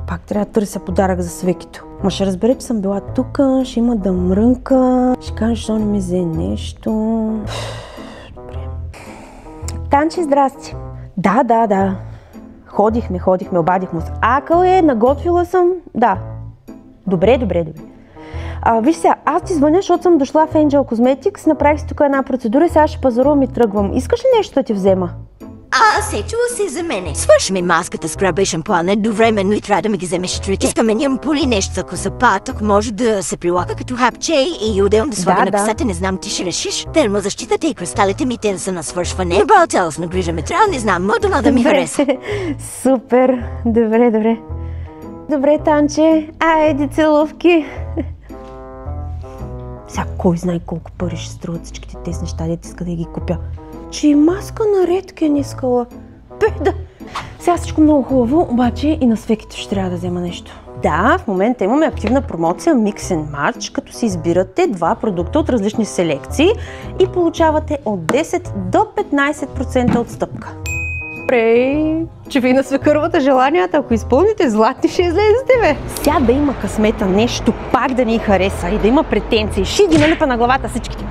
Пак трябва да търся подарък за Свекито. Ма ще разбере, че съм била тук, ще има да мрънка, ще каже, защо не ми взе нещо. Добре. Танче, здрасти. Да. Ходихме, обадих му се. Акъл е, наготвила съм. Да. Добре. Виж сега, аз ти звъня, защото съм дошла в Angel Cosmetics, направих си тук една процедура и сега ще пазарувам и тръгвам. Искаш ли нещо да ти взема? Сечува се за мене. Свърши ми маската, скраба и шампуана едновременно и трябва да ми ги вземеш трите. Искаме нямам поли нещо за косапа, тук може да се прилага като хапче и отделно да слага на косата, не знам, ти ще решиш. Термозащитата и кристалите ми те са на свършване. Цялостна грижа ме трябва, не знам, модела да ми хареса. Супер, добре. Добре, Танче, айде целувки. Сега кой знае колко пари ще струват всичките тези неща, дете иска да ги купя. Че и маска на Редкен искала. Беда! Сега всичко много хубаво, обаче и на Свекито ще трябва да взема нещо. Да, в момента имаме активна промоция Mix and Match, като си избирате два продукта от различни селекции и получавате от 10 до 15% отстъпка. Добре, че ви на свекървата желанията, ако изпълните златни, ще излезете, бе. Сега да има късмета нещо, пак да ни хареса и да има претенции, ще ги налепа на главата всичките.